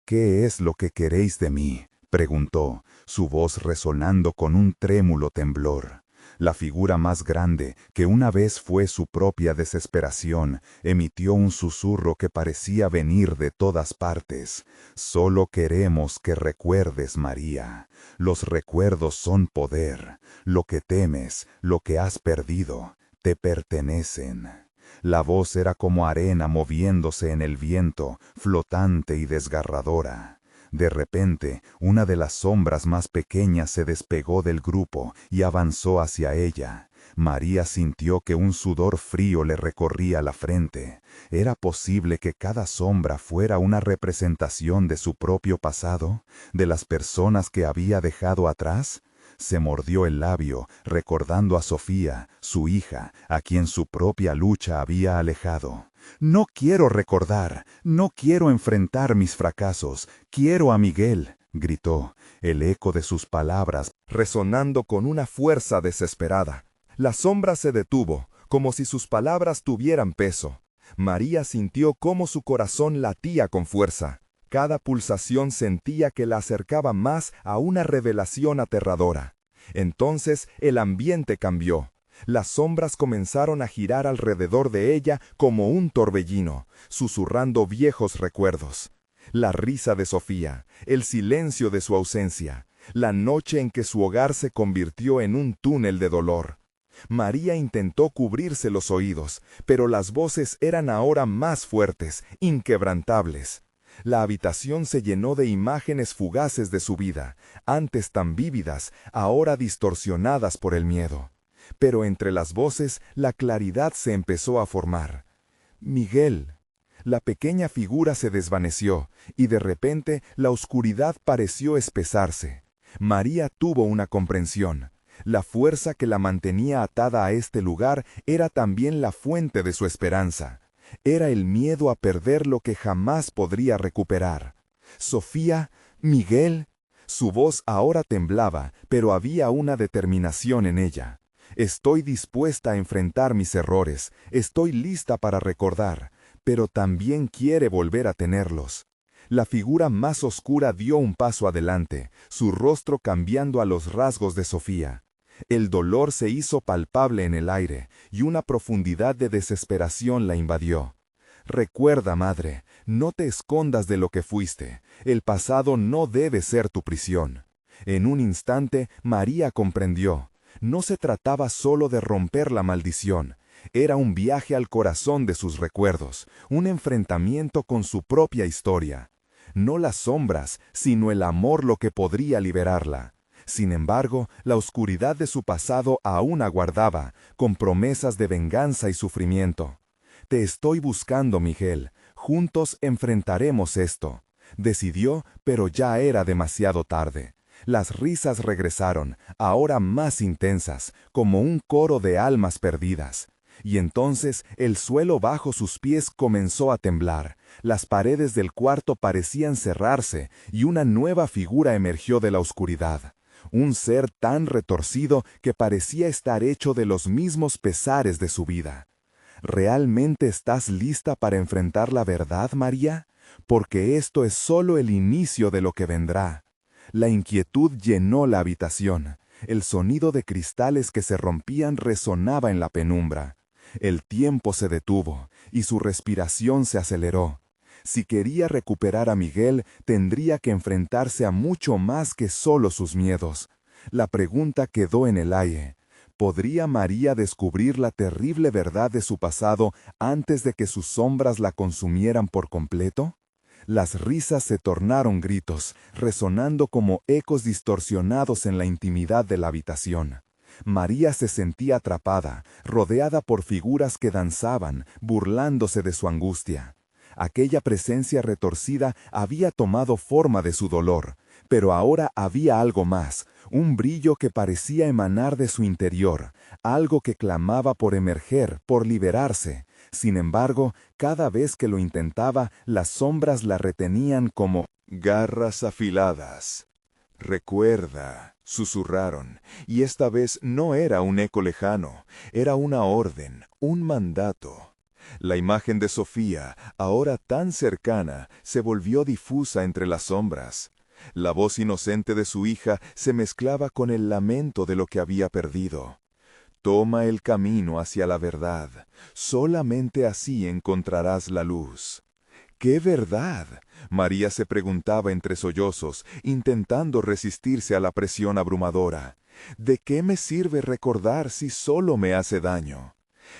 «¿Qué es lo que queréis de mí?», preguntó, su voz resonando con un trémulo temblor. La figura más grande, que una vez fue su propia desesperación, emitió un susurro que parecía venir de todas partes. «Solo queremos que recuerdes, María. Los recuerdos son poder. Lo que temes, lo que has perdido, te pertenecen». La voz era como arena moviéndose en el viento, flotante y desgarradora. De repente, una de las sombras más pequeñas se despegó del grupo y avanzó hacia ella. María sintió que un sudor frío le recorría la frente. ¿Era posible que cada sombra fuera una representación de su propio pasado, de las personas que había dejado atrás? Se mordió el labio, recordando a Sofía, su hija, a quien su propia lucha había alejado. «No quiero recordar, no quiero enfrentar mis fracasos, quiero a Miguel», gritó, el eco de sus palabras resonando con una fuerza desesperada. La sombra se detuvo, como si sus palabras tuvieran peso. María sintió cómo su corazón latía con fuerza. Cada pulsación sentía que la acercaba más a una revelación aterradora. Entonces el ambiente cambió. Las sombras comenzaron a girar alrededor de ella como un torbellino, susurrando viejos recuerdos. La risa de Sofía, el silencio de su ausencia, la noche en que su hogar se convirtió en un túnel de dolor. María intentó cubrirse los oídos, pero las voces eran ahora más fuertes, inquebrantables. La habitación se llenó de imágenes fugaces de su vida, antes tan vívidas, ahora distorsionadas por el miedo. Pero entre las voces la claridad se empezó a formar. Miguel. La pequeña figura se desvaneció, y de repente la oscuridad pareció espesarse. María tuvo una comprensión. La fuerza que la mantenía atada a este lugar era también la fuente de su esperanza. Era el miedo a perder lo que jamás podría recuperar. Sofía, Miguel. Su voz ahora temblaba, pero había una determinación en ella. Estoy dispuesta a enfrentar mis errores, estoy lista para recordar, pero también quiere volver a tenerlos. La figura más oscura dio un paso adelante, su rostro cambiando a los rasgos de Sofía. El dolor se hizo palpable en el aire, y una profundidad de desesperación la invadió. Recuerda, madre, no te escondas de lo que fuiste. El pasado no debe ser tu prisión. En un instante, María comprendió. No se trataba solo de romper la maldición. Era un viaje al corazón de sus recuerdos, un enfrentamiento con su propia historia. No las sombras, sino el amor lo que podría liberarla. Sin embargo, la oscuridad de su pasado aún aguardaba, con promesas de venganza y sufrimiento. Te estoy buscando, Miguel. Juntos enfrentaremos esto. Decidió, pero ya era demasiado tarde. Las risas regresaron, ahora más intensas, como un coro de almas perdidas. Y entonces el suelo bajo sus pies comenzó a temblar, las paredes del cuarto parecían cerrarse y una nueva figura emergió de la oscuridad. Un ser tan retorcido que parecía estar hecho de los mismos pesares de su vida. ¿Realmente estás lista para enfrentar la verdad, María? Porque esto es solo el inicio de lo que vendrá. La inquietud llenó la habitación. El sonido de cristales que se rompían resonaba en la penumbra. El tiempo se detuvo, y su respiración se aceleró. Si quería recuperar a Miguel, tendría que enfrentarse a mucho más que solo sus miedos. La pregunta quedó en el aire. ¿Podría María descubrir la terrible verdad de su pasado antes de que sus sombras la consumieran por completo? Las risas se tornaron gritos, resonando como ecos distorsionados en la intimidad de la habitación. María se sentía atrapada, rodeada por figuras que danzaban, burlándose de su angustia. Aquella presencia retorcida había tomado forma de su dolor, pero ahora había algo más, un brillo que parecía emanar de su interior, algo que clamaba por emerger, por liberarse. Sin embargo, cada vez que lo intentaba, las sombras la retenían como garras afiladas. «Recuerda», susurraron, y esta vez no era un eco lejano, era una orden, un mandato. La imagen de Sofía, ahora tan cercana, se volvió difusa entre las sombras. La voz inocente de su hija se mezclaba con el lamento de lo que había perdido. Toma el camino hacia la verdad, solamente así encontrarás la luz. ¿Qué verdad?, María se preguntaba entre sollozos, intentando resistirse a la presión abrumadora. ¿De qué me sirve recordar si solo me hace daño?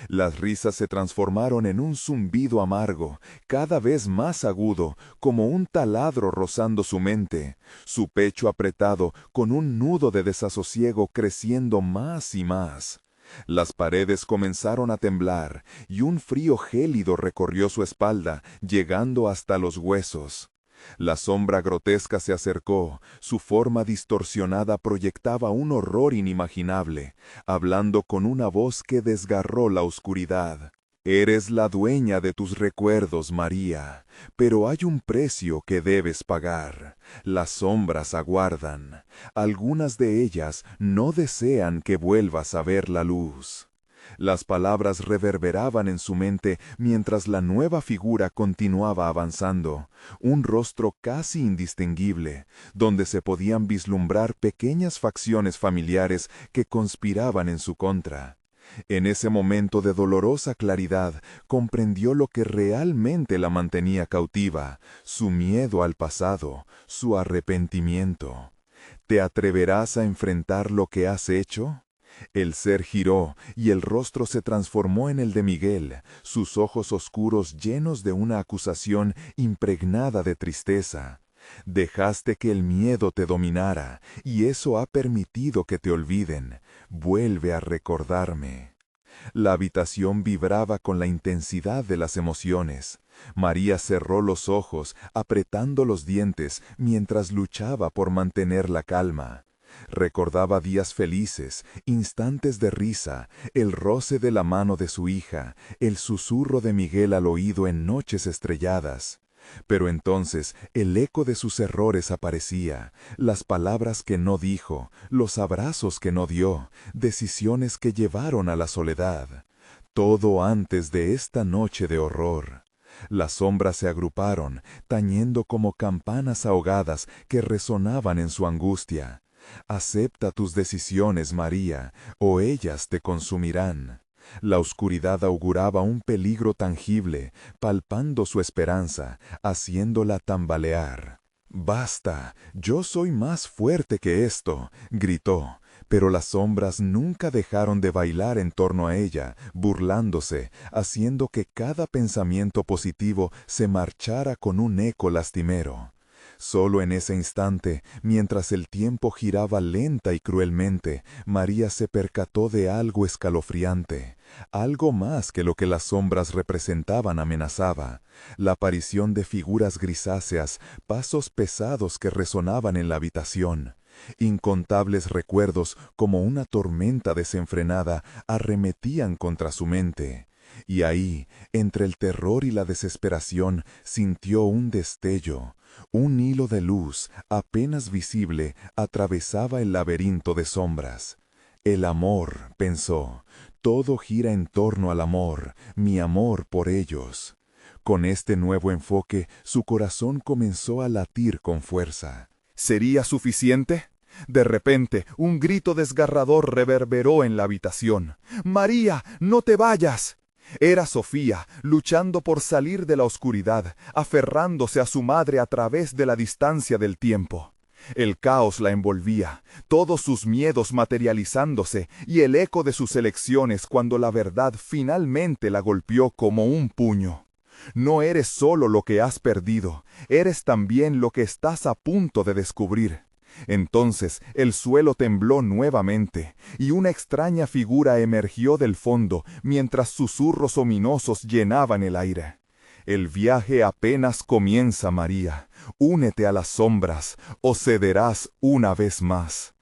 Las risas se transformaron en un zumbido amargo, cada vez más agudo, como un taladro rozando su mente, su pecho apretado con un nudo de desasosiego creciendo más y más. Las paredes comenzaron a temblar, y un frío gélido recorrió su espalda, llegando hasta los huesos. La sombra grotesca se acercó, su forma distorsionada proyectaba un horror inimaginable, hablando con una voz que desgarró la oscuridad. Eres la dueña de tus recuerdos, María, pero hay un precio que debes pagar. Las sombras aguardan. Algunas de ellas no desean que vuelvas a ver la luz. Las palabras reverberaban en su mente mientras la nueva figura continuaba avanzando, un rostro casi indistinguible, donde se podían vislumbrar pequeñas facciones familiares que conspiraban en su contra. En ese momento de dolorosa claridad, comprendió lo que realmente la mantenía cautiva, su miedo al pasado, su arrepentimiento. ¿Te atreverás a enfrentar lo que has hecho? El ser giró, y el rostro se transformó en el de Miguel, sus ojos oscuros llenos de una acusación impregnada de tristeza. Dejaste que el miedo te dominara, y eso ha permitido que te olviden. Vuelve a recordarme. La habitación vibraba con la intensidad de las emociones. María cerró los ojos, apretando los dientes, mientras luchaba por mantener la calma. Recordaba días felices, instantes de risa, el roce de la mano de su hija, el susurro de Miguel al oído en noches estrelladas. Pero entonces el eco de sus errores aparecía, las palabras que no dijo, los abrazos que no dio, decisiones que llevaron a la soledad. Todo antes de esta noche de horror. Las sombras se agruparon, tañendo como campanas ahogadas que resonaban en su angustia. Acepta tus decisiones, María, o ellas te consumirán. La oscuridad auguraba un peligro tangible, palpando su esperanza, haciéndola tambalear. «Basta, yo soy más fuerte que esto», gritó, pero las sombras nunca dejaron de bailar en torno a ella, burlándose, haciendo que cada pensamiento positivo se marchara con un eco lastimero. Solo en ese instante, mientras el tiempo giraba lenta y cruelmente, María se percató de algo escalofriante. Algo más que lo que las sombras representaban amenazaba. La aparición de figuras grisáceas, pasos pesados que resonaban en la habitación. Incontables recuerdos, como una tormenta desenfrenada, arremetían contra su mente. Y ahí, entre el terror y la desesperación, sintió un destello. Un hilo de luz, apenas visible, atravesaba el laberinto de sombras. El amor, pensó, todo gira en torno al amor, mi amor por ellos. Con este nuevo enfoque, su corazón comenzó a latir con fuerza. ¿Sería suficiente? De repente, un grito desgarrador reverberó en la habitación. «¡María, no te vayas!» Era Sofía, luchando por salir de la oscuridad, aferrándose a su madre a través de la distancia del tiempo. El caos la envolvía, todos sus miedos materializándose y el eco de sus elecciones cuando la verdad finalmente la golpeó como un puño. No eres solo lo que has perdido, eres también lo que estás a punto de descubrir. Entonces el suelo tembló nuevamente, y una extraña figura emergió del fondo mientras susurros ominosos llenaban el aire. «El viaje apenas comienza, María. Únete a las sombras, o cederás una vez más».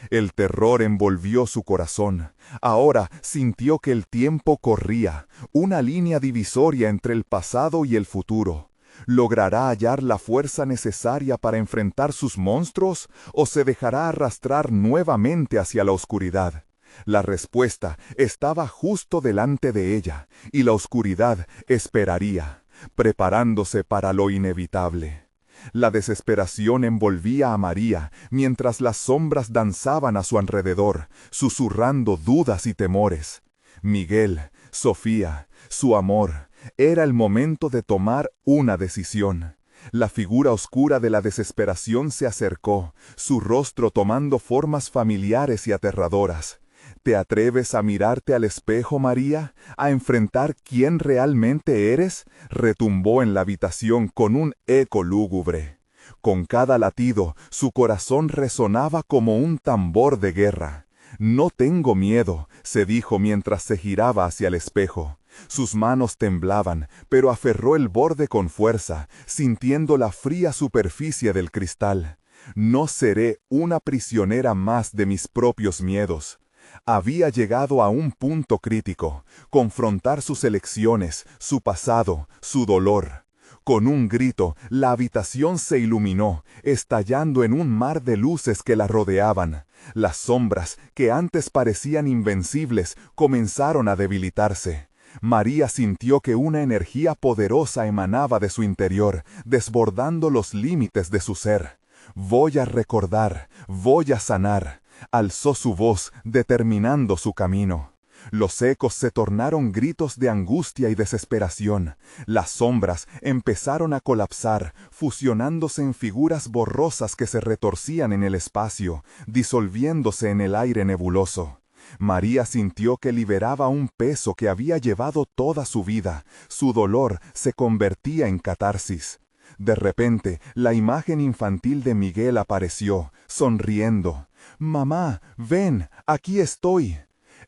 El terror envolvió su corazón. Ahora sintió que el tiempo corría, una línea divisoria entre el pasado y el futuro. ¿Logrará hallar la fuerza necesaria para enfrentar sus monstruos o se dejará arrastrar nuevamente hacia la oscuridad? La respuesta estaba justo delante de ella, y la oscuridad esperaría, preparándose para lo inevitable. La desesperación envolvía a María mientras las sombras danzaban a su alrededor, susurrando dudas y temores. Miguel, Sofía, su amor. Era el momento de tomar una decisión. La figura oscura de la desesperación se acercó, su rostro tomando formas familiares y aterradoras. ¿Te atreves a mirarte al espejo, María? ¿A enfrentar quién realmente eres? Retumbó en la habitación con un eco lúgubre. Con cada latido, su corazón resonaba como un tambor de guerra. No tengo miedo, se dijo mientras se giraba hacia el espejo. Sus manos temblaban, pero aferró el borde con fuerza, sintiendo la fría superficie del cristal. No seré una prisionera más de mis propios miedos. Había llegado a un punto crítico, confrontar sus elecciones, su pasado, su dolor. Con un grito, la habitación se iluminó, estallando en un mar de luces que la rodeaban. Las sombras, que antes parecían invencibles, comenzaron a debilitarse. María sintió que una energía poderosa emanaba de su interior, desbordando los límites de su ser. Voy a recordar, voy a sanar. Alzó su voz, determinando su camino. Los ecos se tornaron gritos de angustia y desesperación. Las sombras empezaron a colapsar, fusionándose en figuras borrosas que se retorcían en el espacio, disolviéndose en el aire nebuloso. María sintió que liberaba un peso que había llevado toda su vida. Su dolor se convertía en catarsis. De repente, la imagen infantil de Miguel apareció, sonriendo. «Mamá, ven, aquí estoy».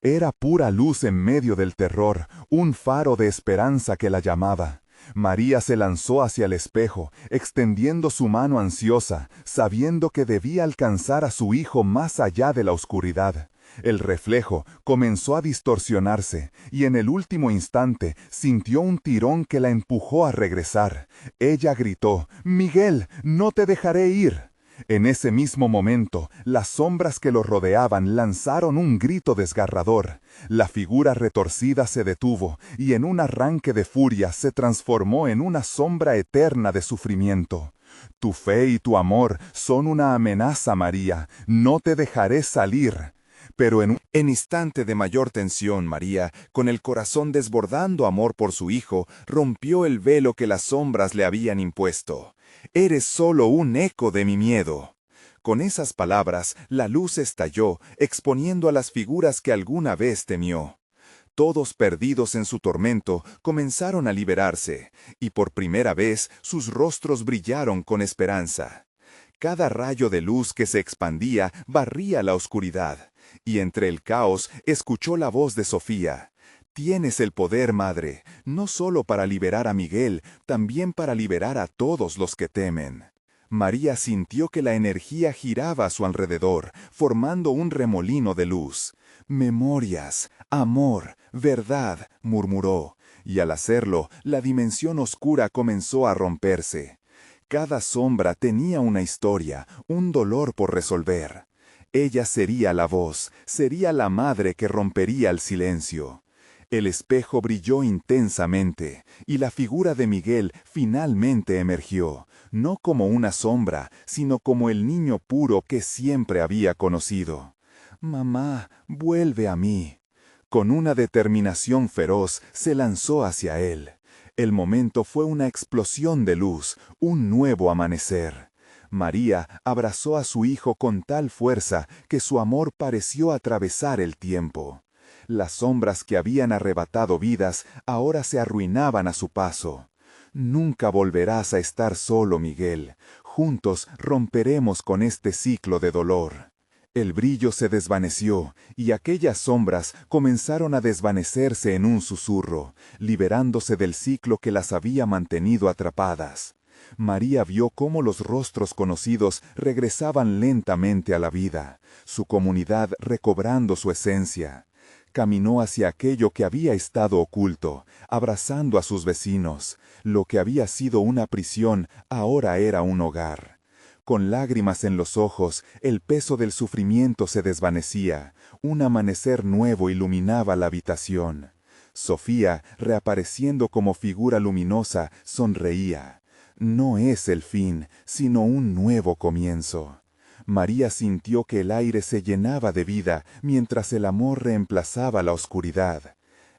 Era pura luz en medio del terror, un faro de esperanza que la llamaba. María se lanzó hacia el espejo, extendiendo su mano ansiosa, sabiendo que debía alcanzar a su hijo más allá de la oscuridad. El reflejo comenzó a distorsionarse, y en el último instante sintió un tirón que la empujó a regresar. Ella gritó: «Miguel, no te dejaré ir». En ese mismo momento, las sombras que lo rodeaban lanzaron un grito desgarrador. La figura retorcida se detuvo, y en un arranque de furia se transformó en una sombra eterna de sufrimiento. «Tu fe y tu amor son una amenaza, María. No te dejaré salir». Pero en un instante de mayor tensión, María, con el corazón desbordando amor por su hijo, rompió el velo que las sombras le habían impuesto. «Eres solo un eco de mi miedo». Con esas palabras, la luz estalló, exponiendo a las figuras que alguna vez temió. Todos perdidos en su tormento, comenzaron a liberarse, y por primera vez sus rostros brillaron con esperanza. Cada rayo de luz que se expandía barría la oscuridad, y entre el caos escuchó la voz de Sofía. «Tienes el poder, madre, no solo para liberar a Miguel, también para liberar a todos los que temen». María sintió que la energía giraba a su alrededor, formando un remolino de luz. «Memorias, amor, verdad», murmuró, y al hacerlo, la dimensión oscura comenzó a romperse. Cada sombra tenía una historia, un dolor por resolver. Ella sería la voz, sería la madre que rompería el silencio. El espejo brilló intensamente, y la figura de Miguel finalmente emergió, no como una sombra, sino como el niño puro que siempre había conocido. «Mamá, vuelve a mí». Con una determinación feroz, se lanzó hacia él. El momento fue una explosión de luz, un nuevo amanecer. María abrazó a su hijo con tal fuerza que su amor pareció atravesar el tiempo. Las sombras que habían arrebatado vidas ahora se arruinaban a su paso. «Nunca volverás a estar solo, Miguel. Juntos romperemos con este ciclo de dolor». El brillo se desvaneció, y aquellas sombras comenzaron a desvanecerse en un susurro, liberándose del ciclo que las había mantenido atrapadas. María vio cómo los rostros conocidos regresaban lentamente a la vida, su comunidad recobrando su esencia. Caminó hacia aquello que había estado oculto, abrazando a sus vecinos. Lo que había sido una prisión ahora era un hogar. Con lágrimas en los ojos, el peso del sufrimiento se desvanecía. Un amanecer nuevo iluminaba la habitación. Sofía, reapareciendo como figura luminosa, sonreía. No es el fin, sino un nuevo comienzo. María sintió que el aire se llenaba de vida mientras el amor reemplazaba la oscuridad.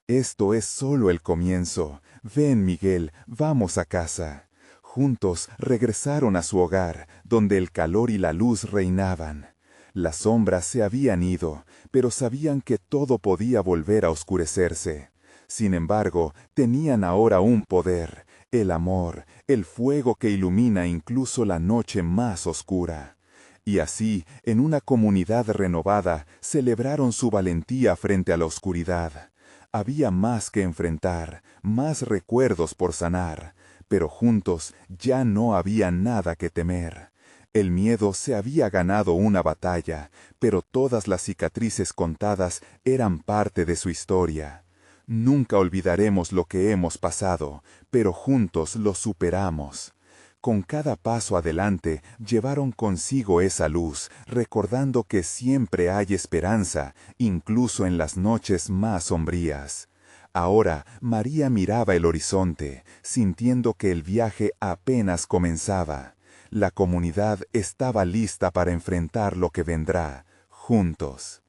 «Esto es solo el comienzo. Ven, Miguel, vamos a casa». Juntos regresaron a su hogar, donde el calor y la luz reinaban. Las sombras se habían ido, pero sabían que todo podía volver a oscurecerse. Sin embargo, tenían ahora un poder, el amor, el fuego que ilumina incluso la noche más oscura. Y así, en una comunidad renovada, celebraron su valentía frente a la oscuridad. Había más que enfrentar, más recuerdos por sanar, pero juntos ya no había nada que temer. El miedo se había ganado una batalla, pero todas las cicatrices contadas eran parte de su historia. Nunca olvidaremos lo que hemos pasado, pero juntos lo superamos. Con cada paso adelante llevaron consigo esa luz, recordando que siempre hay esperanza, incluso en las noches más sombrías. Ahora María miraba el horizonte, sintiendo que el viaje apenas comenzaba. La comunidad estaba lista para enfrentar lo que vendrá, juntos.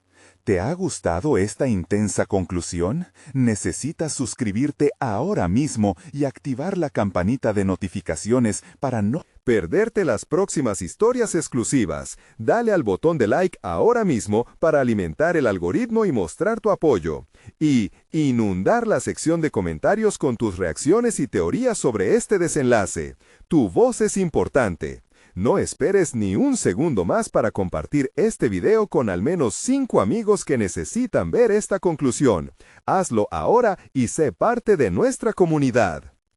¿Te ha gustado esta intensa conclusión? Necesitas suscribirte ahora mismo y activar la campanita de notificaciones para no perderte las próximas historias exclusivas. Dale al botón de like ahora mismo para alimentar el algoritmo y mostrar tu apoyo. Y inundar la sección de comentarios con tus reacciones y teorías sobre este desenlace. Tu voz es importante. No esperes ni un segundo más para compartir este video con al menos 5 amigos que necesitan ver esta conclusión. Hazlo ahora y sé parte de nuestra comunidad.